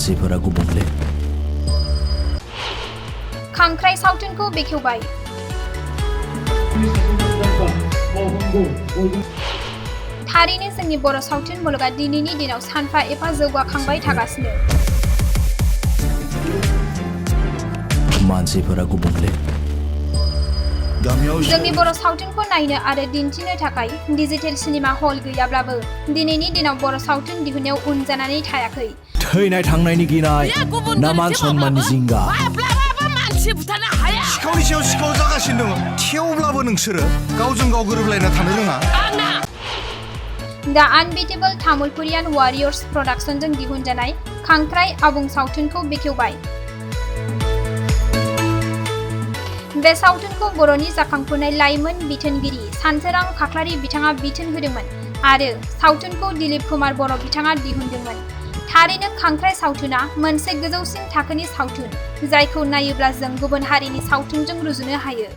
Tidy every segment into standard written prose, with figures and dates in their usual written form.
मानसिफोरा गुबुंले खांख्राय सावथुनखौ बेखेवबाय थारैनो जोंनि बर' सावथुन मुलुगा दिनैनि दिनाव सानफा एफा जौगाखांबाय थागासिनो मानसिफोरा गुबुंले जोंनि बर' सावथुनखौ नायनो आरो दिन्थिनो थाखाय डिजिटेल सिनेमा हल गैयाब्लाबो दिनैनि दिनाव बर' सावथुन दिहुननायाव उन जानानै थायाखै थैनाय थांनायनि गिनाय ना मान सनमाननि जिंगा सिखावनि सायाव सिखाव जागासिनो दङ थेवब्लाबो नोंसोरो गावजों गाव गोरोबलायना थानो रोङा दा आनबिटेबल तामुलपुरियान वारियर्स प्रडाक्शनजों दिहुनजानाय खांख्राय आबुं सावथुनखौ बेखेवबाय बे सावथुनखौ बर'नि जाखांफुनाय लाइमोन बिथोनगिरि सानसोरां खाख्लारि बिथाङा बिथोन होदोंमोन आरो सावथुनखौ दिलीप कुमार बर' बिथाङा दिहुनदोंमोन थारैनो खांख्राय सावथुना मोनसे गोजौसिन थाखोनि सावथुन जायखौ नायोब्ला जों गुबुन हारिनि सावथुनजों रुजुनो हायो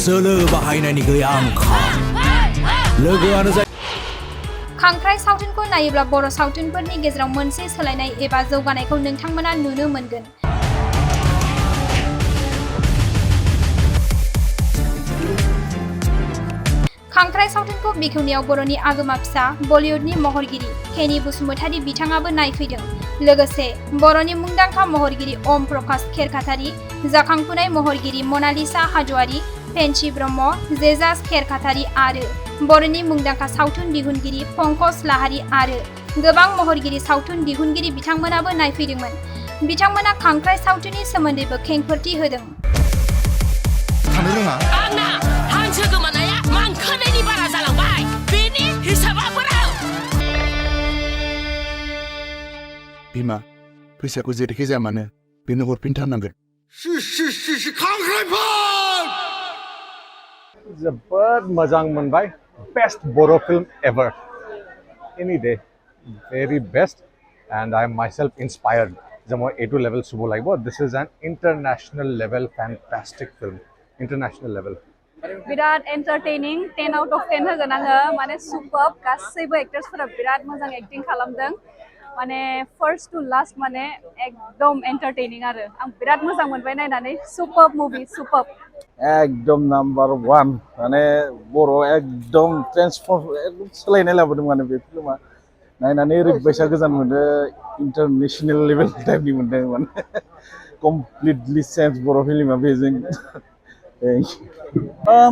सोलो बाहायनायनि गैया आंखाल लोगोआनो जाय खांख्राय सावथुनखौ नायोब्ला बर' सावथुनफोरनि गेजेराव मोनसे सोलायनाय एबा जौगानायखौ नोंथांमोना नुनो मोनगोन खांख्राय सावथुनखौ बेखेवनायाव बर'नि आगोमा फिसा बलिउडनि महरगिरि केनि बसुमतारी बिथाङाबो नायफैदों लोगोसे बर'नि मुंदांखा महरगिरि ओम प्रकाश खेरखातारि जाखांफुनाय महरगिरि मनालिसा हाज'वारि पेन्सि ब्रह्म जेजास खेरखातारि आरो बर'नि मुंदांखा सावथुन दिहुनगिरि पंकज लाहारि आरो गोबां महरगिरि सावथुन दिहुनगिरि बिथांमोनाबो नायफैदोंमोन बिथांमोना खांख्राय सावथुननि सोमोन्दैबो खेंफोरथि होदों थानो रोङा आंना हांसो गोमानाया मांखोनायनि बारा जालांबाय बेनि हिसाबा बोरै बिमा फैसाखौ जेरैखि जाया मानो बेनो हरफिनथारनांगोन जोबोद मोजां मोनबाय बेस्ट बर' फिल्म एभार एनी डे very best and I am myself inspired जमो A2 level सुबो लाइबो this is an international level fantastic film international level बिराद एन्टारटेनिं 10 आउट अफ 10 होगोन आङो माने सुपार गासैबो एक्टर्सफोरा बिराद मोजां एक्टिं खालामदों माने फर्स्ट टू लास्ट माने एकदम एन्टारटेनिं आरो आं बिराद मोजां मोनबाय नायनानै सुपार मुभि सुपार एकदम नाम्बार 1 माने बर' एकदम ट्रेन्सफर्म एकदम सोलायनाय लाबोदों माने बे फिल्मा नायनानै ओरैबायसा गोजान मोनो इन्टारनेशनेल लेभेल टाइपनि मोनदों माने कमप्लिटलि चेन्ज बर' फिल्मा बेजों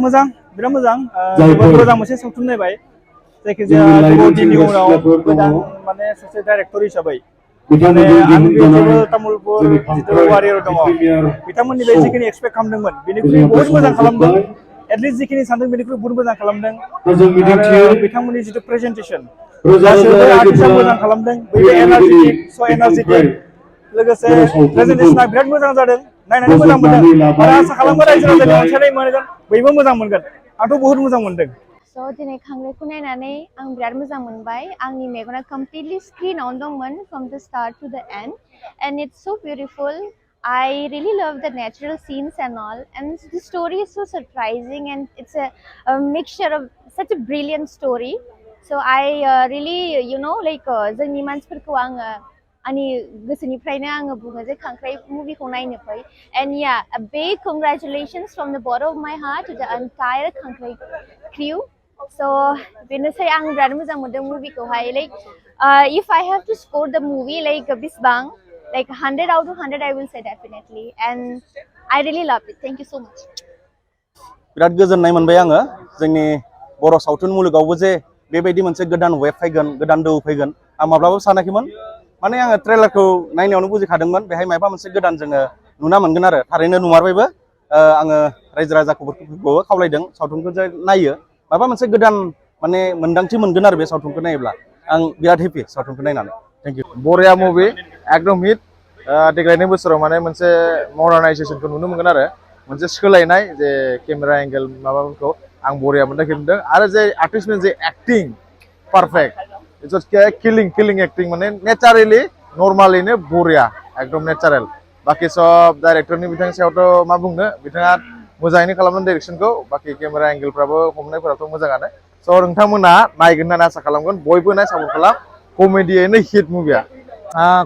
मोजां बिराद मोजां जोबोद मोजां मोनसे सावथुन नायबाय जायखिजाया गोबाव दिननि उनाव गोदान माने सासे डाइरेक्टर हिसाबै माने आनबिटेबल तामुलपुर जितु वारियर दङ बिथांमोननि बे जिखिनि एक्सपेक्ट खालामदोंमोन बेनिख्रुइ बहुत मोजां खालामदों एटलिस्ट जिखिनि सानदों बेनिख्रुइ बहुत मोजां खालामदों आरो बिथांमोननि जितु प्रेजेन्टेसन गासैबो आर्टिस्टआ मोजां खालामदों बयबो एनार्जेटिक स' एनार्जेटिक लोगोसे प्रेजेन्टेसना बिराद मोजां जादों नायनानै मोजां मोनदों आरो आसा खालामो रायजो राजानि अनसायनाय मोनगोन बयबो मोजां मोनगोन आंथ' बहुत मोजां मोनदों स' दिनै खांख्रायखौ नायनानै आं बिराद मोजां मोनबाय आंनि मेगना कमप्लिटलि स्क्रिनावनो दंमोन फ्रम द स्टार्ट टु द एन्ड एन्ड इट्स स' beautiful I really love the natural scenes and all and the story is so surprising and it's a mixture of such a brilliant story so I really like जोंनि मानसिफोरखौ आङो आंनि गोसोनिफ्रायनो आङो बुङो जे खांख्राय मुभिखौ नायनो फै and yeah a big congratulations from the bottom of my heart to the entire खांख्राय crew so बेनोसै आं बिराद मोजां मोनदों मुभिखौहाय like if I have to score the movie like बिसबां like 100 out of 100 I will say definitely and I really loved it thank you so much बिराद गोजोननाय मोनबाय आङो जोंनि बर' सावथुन मुलुगावबो जे बेबायदि मोनसे गोदान वेब फैगोन गोदान दोहौ फैगोन आं माब्लाबाबो सानाखैमोन माने आङो ट्रेलारखौ नायनायावनो बुजिखादोंमोन बेहाय माबा मोनसे गोदान जोङो नुना मोनगोन आरो थारैनो नुमारबायबो आङो रायजो राजाखौबो खावलायदों सावथुनखौ जे नायो माबा मोनसे गोदान माने मोन्दांथि मोनगोन आरो बे सावथुनखौ नायोब्ला आं बिराद हेपि सावथुनखौ नायनानै थेंक इउ बरिया मुभि एकदम हिट देग्लायनि बोसोराव माने मोनसे मडार्नाइजेसनखौ नुनो मोनगोन आरो मोनसे सोलायनाय जे केमेरा एंगेल माबाफोरखौ आं बरिया मोनदों आरो जे आर्टिस्टनि जे एक्टिं पारफेक्ट इट्स किलिं एक्टिं माने नेचारेलि नर्मालैनो बरिया एकदम नेचारेल बाकी सब डाइरेक्टरनि बिथांनि सायावथ' मा बुंनो बिथाङा मोजाङैनो खालामदों डाइरेक्शनखौ बाकी केमेरा एंगेलफ्राबो हमनायफोराथ' मोजाङानो स' नोंथांमोना नायगोन होननानै आसा खालामगोन बयबो नाय सापर्ट खालाम कमेडियैनो हिट मुभिया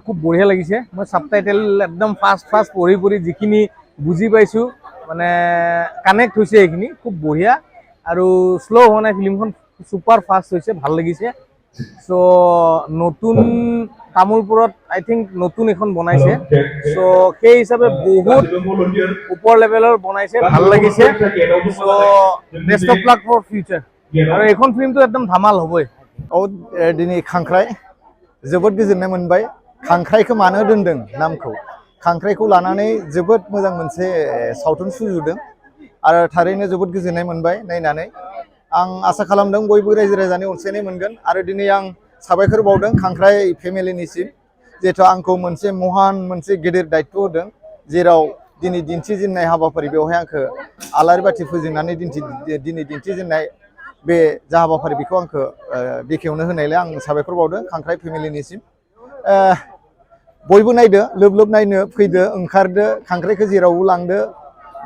খুব বঢ়িয়া লাগিছে মই সাবটাইটেল একদম ফাষ্ট ফাষ্ট পঢ়ি পঢ়ি যিখিনি বুজি পাইছোঁ মানে কানেক্ট হৈছে এইখিনি খুব বঢ়িয়া আৰু শ্ল' হোৱা নাই ফিল্মখন ছুপাৰ ফাষ্ট হৈছে ভাল লাগিছে চ' নতুন তামোলপুৰত আই থিংক নতুন এখন বনাইছে চ' সেই হিচাপে বহুত ওপৰ লেভেলৰ বনাইছে ভাল লাগিছে চ' best of luck for future আৰু এইখন ফিল্মটো একদম ধামাল হ'বই दिनै खांख्राइ जोबोद गोजोननाय मोनबाय खांख्राइखौ मानो दोनदों नामखौ खांख्राइखौ लानानै जोबोद मोजां मोनसे सावथुन सुजुदों आरो थारैनो जोबोद गोजोननाय मोनबाय नायनानै आं आसा खालामदों बयबो रायजो राजानि अनसायनाय मोनगोन आरो दिनै आं साबायखर बावदों खांख्राइ फेमिलिनिसिम जिहेथु आंखौ मोनसे महान मोनसे गेदेर दायित्व होदों जेराव दिनै दिन्थिजेननाय हाबाफारि बेवहाय आंखौ आलारि बाथि फोजोंनानै दिनै दिन्थिजेननाय बे जा हाबाफारि बेखौ आंखौ बेखेवनो होनायलाय आं साबायखर बावदों खांख्राइ फेमिलिनिसिम बयबो नायदो लोब लोब नायनो फैदो ओंखारदो खांख्राइखौ जेरावबो लांदो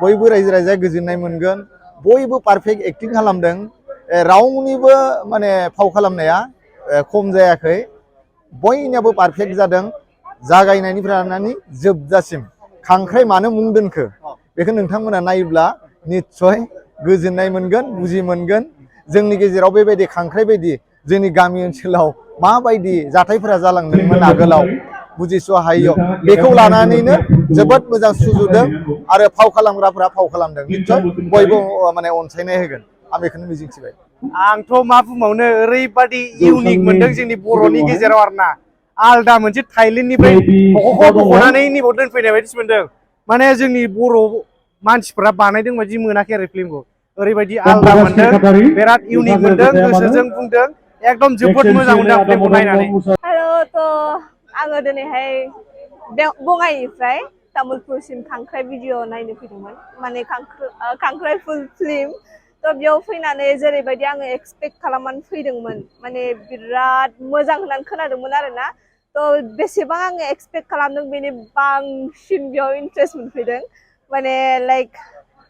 बयबो रायजो राजाया गोजोननाय मोनगोन बयबो पारफेक्ट एक्टिं खालामदों रावनिबो माने फाव खालामनाया खम जायाखै बयनियाबो पारफेक्ट जादों जागायनायनिफ्राय लानानै जोबजासिम खांख्राइ मानो मुं दोनखो बेखौ नोंथांमोना नायोब्ला निस्सय गोजोननाय मोनगोन बुजि मोनगोन जोंनि गेजेराव बेबायदि खांख्राइ बायदि जोंनि गामि ओनसोलाव माबायदि जाथायफोरा जालांदोंमोन आगोलाव बुजिस' हायैयाव बेखौ लानानैनो जोबोद मोजां सुजुदों आरो फाव खालामग्राफोरा फाव खालामदों निस्सय बयबो माने अनसायनाय होगोन आं बेखौनो मिजिंथिबाय आंथ' मा बुंबावनो ओरैबादि इउनिक मोनदों जोंनि बर'नि गेजेराव आरोना आलदा मोनसे थाइलेण्डनिफ्राय बख'नानै नैबाव दोनफैनाय बायदिसो मोनदों माने जोंनि बर' मानसिफ्रा बानायदों बायदि मोनाखै आरो फिल्मखौ ओरैबायदि आलदा मोनदों बिराद इउनिक मोनदों गोसोजों बुंदों एकदम जोबोद मोजां मोनदों आं फिल्मखौ नायनानै हेल' थ' आङो दिनैहाय बङाइनिफ्राय तामुलपुरसिम खांख्राइ भिडिअ नायनो फैदोंमोन माने खांख्राइ फुल फिल्म थ' बेयाव फैनानै जेरैबायदि आङो एक्सपेक्ट खालामनानै फैदोंमोन माने बिराद मोजां होननानै खोनादोंमोन आरोना थ' बेसेबां आङो एक्सपेक्ट खालामदों बेनि बांसिन बेयाव इन्ट्रेस्ट मोनफैदों माने लाइक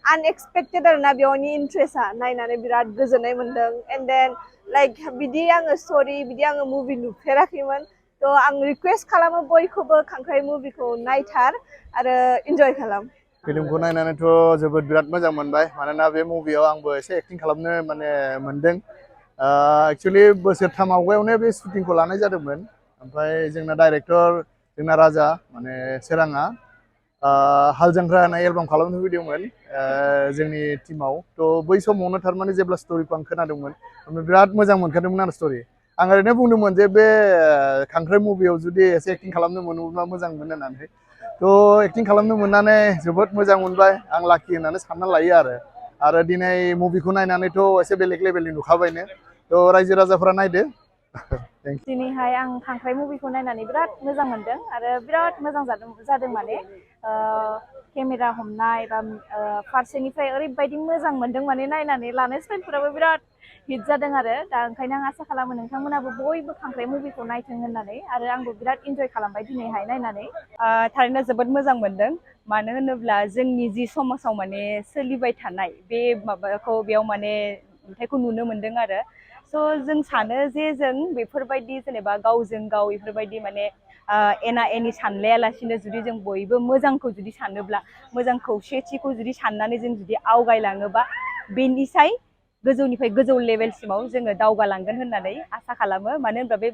आनएक्सपेक्टेड आरोना बेयावनि इन्ट्रेस्टआ नायनानै बिराद गोजोननाय मोनदों एन्ड देन लाइक बिदि आङो स्ट'रि बिदि आङो मुभि नुफेराखैमोन थ' आं रिकुवेस्ट खालामो बयखौबो खांख्राइ मुभिखौ नायथार आरो इन्जय खालाम फिल्मखौ नायनानैथ' जोबोद बिराद मोजां मोनबाय मानोना बे मुभियाव आंबो एसे एक्टिं खालामनो माने मोनदों एक्सुवेलि बोसोरथाम आवगायावनो बे शुटिंखौ लानाय जादोंमोन ओमफ्राय जोंना डाइरेक्टर जोंना राजा माने सोराङा हाल जांख्रा होनाय एलबाम खालामनो फैदोंमोन जोंनि टीमाव थ' बै समावनो थारमाने जेब्ला स्ट'रिखौ आं खोनादोंमोन बिराद मोजां मोनखादोंमोन आरो स्ट'रि आं ओरैनो बुंदोंमोन जे बे खांख्राइ मुभियाव जुदि एसे एक्टिं खालामनो मोनोब्ला मोजां मोनो होननानै थ' एक्टिं खालामनो मोननानै जोबोद मोजां मोनबाय आं लाकि होननानै सानना लायो आरो दिनै मुभिखौ नायनानैथ' एसे बेलेग लेभेलनि नुखाबायनो थ' रायजो राजाफोरा नायदो दिनैहाय आं खांख्राइ मुभिखौ नायनानै बिराद मोजां मोनदों आरो बिराद मोजां जादों माने केमेरा हमनाय बा फारसेनिफ्राय ओरैबायदि मोजां मोनदों माने नायनानै लानाय स्टाइलफोराबो बिराद हिट जादों आरो दा ओंखायनो आं आसा खालामो नोंथांमोनाबो बयबो खांख्राइ मुभिखौ नायथों होननानै आरो आंबो बिराद इन्जय खालामबाय दिनैहाय नायनानै थारैनो जोबोद मोजां मोनदों मानो होनोब्ला जोंनि जि समाजाव माने सोलिबाय थानाय बे माबाखौ बेयाव माने नुथायखौ नुनो मोनदों आरो स' जों सानो जे जों बेफोरबायदि जेनेबा गावजों गाव बेफोरबायदि माने एना एनि सानलायालासिनो जुदि जों बयबो मोजांखौ जुदि सानोब्ला मोजां खौसेथिखौ जुदि साननानै जों जुदि आवगायलाङोबा बेनिसाय गोजौनिफ्राय गोजौ लेभेलसिमाव जोङो दावगालांगोन होननानै आसा खालामो मानो होनबा बे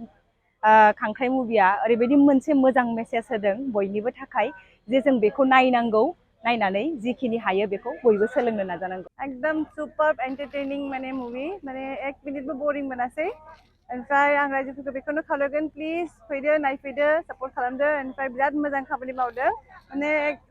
खांख्राइ मुभिया ओरैबायदि मोनसे मोजां मेसेज होदों बयनिबो थाखाय जे जों बेखौ नायनांगौ नायनानै जिखिनि हायो बेखौ बयबो सोलोंनो नाजानांगौ एकदम सुपार एन्टारटेनिं माने मुभि माने एक मिनिटबो बरिं मोनासै ओमफ्राय आं रायजोफोरखौ बेखौनो खावलायगोन प्लिज फैदो नायफैदो सापर्ट खालामदो ओमफ्राय बिराद मोजां खामानि मावदों माने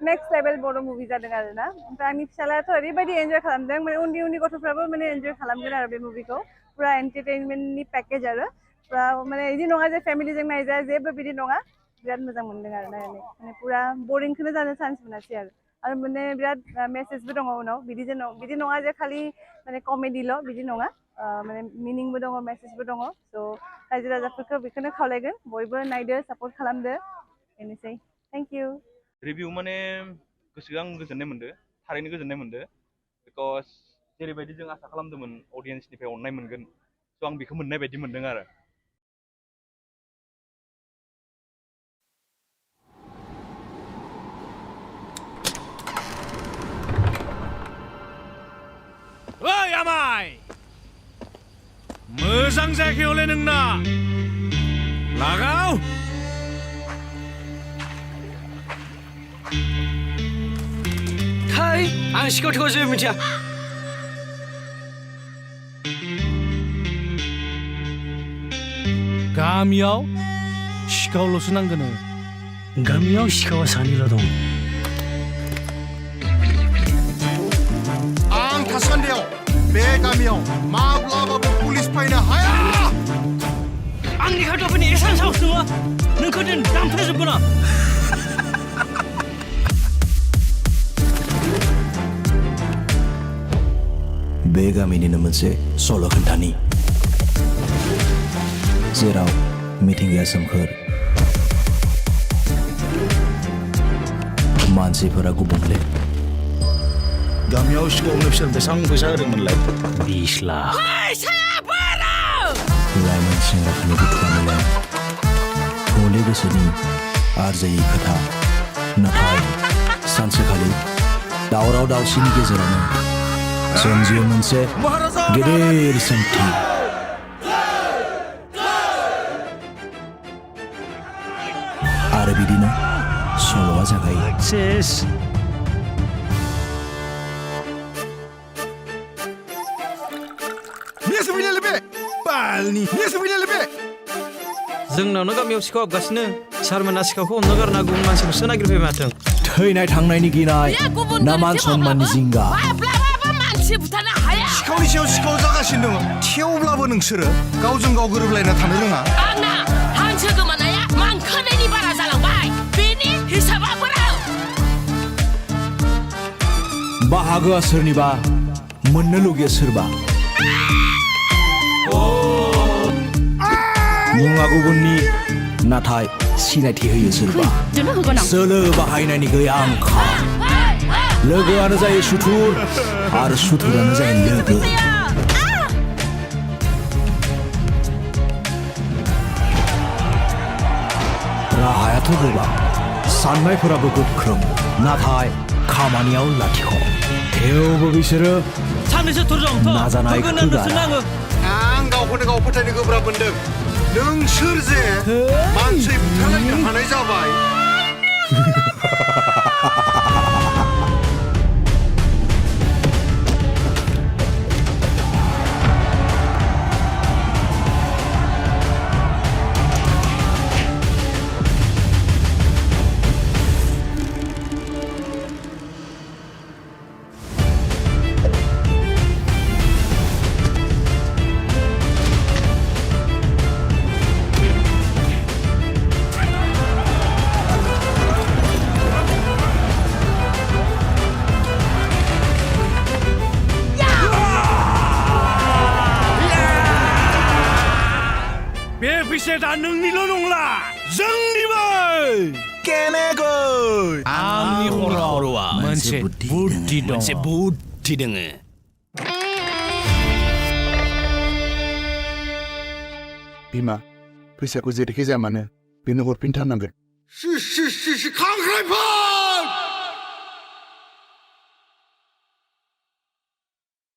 नेक्स्ट लेभेल बर' मुभि जादों आरोना ओमफ्राय आंनि फिसालायाथ' ओरैबायदि एन्जय खालामदों माने उन्दै उन्दै गथ'फ्राबो माने एन्जय खालामगोन आरो बे मुभिखौ पुरा एन्टारटेनमेन्टनि पेकेज आरो पुरा माने बिदि नङा जे फेमिलिजों नायजाया जेबो बिदि नङा बिराद मोजां मोनदों आरो नायनानै माने पुरा बरिंखौनो जानो चान्स मोनासै आरो माने बिराद मेसेजबो दङ उनाव बिदि नङा जे खालि माने कमेडिल' बिदि नङा माने मिनिंबो दङ मेसेजबो दङ स' रायजो राजाफोरखौ बेखौनो खावलायगोन बयबो नायदो सापर्ट खालामदो बेनोसै थेंक इउ रिभिउ माने गोसोआ आं गोजोननाय मोनदों थारैनो गोजोननाय मोनदों बिकज जेरैबायदि जों आसा खालामदोंमोन अडियेन्सनिफ्राय अननाय मोनगोन स' आं बेखौ मोननाय बायदि मोनदों आरो ओइ आमाय मोजां जायगायावलै नोंना लागाव थै आं सिखाव थिखाव जेबो मिथिया गामियाव सिखावल'सो नांगोन गामियाव सिखावा सानैल' दं आं थासान्दियाव बे गामियाव माब्लाबाबो पुलिस फैनो हाया आंनि खाथियाव एसां साहस नङा नोंखौ दोन दामफ्लेजोबगोन आं बे गामिनिनो मोनसे सल' खोन्थानि जेराव मिथिंगाया सोमखोर मानसिफोरा गुबुंले गामियाव सिखावनो बिसोर बेसेबां फैसा होदोंमोनलाय 20 लाख लाइमोन सेंग्राफोरनि बुथुवा मेलायाव हले गोसोनि आरजायै खोथा नाथाय सानसेखालि दावराव दावसिनि गेजेरावनो सोमजियो मोनसे गेदेर सोंथि आरो बिदिनो सल'आ जागायो जोंनावनो गामियाव सिखाव हाबगासिनो सारमोना सिखावखौ हमनो गारना गुबुन मानसिखौसो नागिरफैबाय माथो थैनाय थांनायनि गिनाय ना मान सनमाननि जिंगा सिखावनि सायाव सिखाव जागासिनो दङ थेवब्लाबो नोंसोरो गावजों गाव गोरोबलायना थानो रोङा आंना हांसो गोमानाया मांखोनायनि बारा जालांबाय बेनि हिसाबा बोरै बाहागोआ सोरनिबा मोननो लुगैयो सोरबा मुङा गुबुननि नाथाय सिनायथि होयो सोरबा सोलो बाहायनायनि गैया आंखाल लोगोआनो जायो सुथुर आरो सुथुरानो जायो लोगो राहायाथ' गोबां साननायफोराबो गोख्रों नाथाय खामानियाव लाथिख' थेवबो बिसोरो नाजानायखौ गारा आं गावखौनो गाव फोथायनो गोब्राब मोनदों नोंसोर जे मानसि बुथारलायनो हानाय जाबाय बे फैसाया नोंनिल' नंला जोंनिबो केनेगै आंनि खर'आ मोनसे बुद्धि दोङो बिमा फैसाखौ जेरैखि जाया मानो बेनो हरफिनथारनांगोन खांख्राइफोर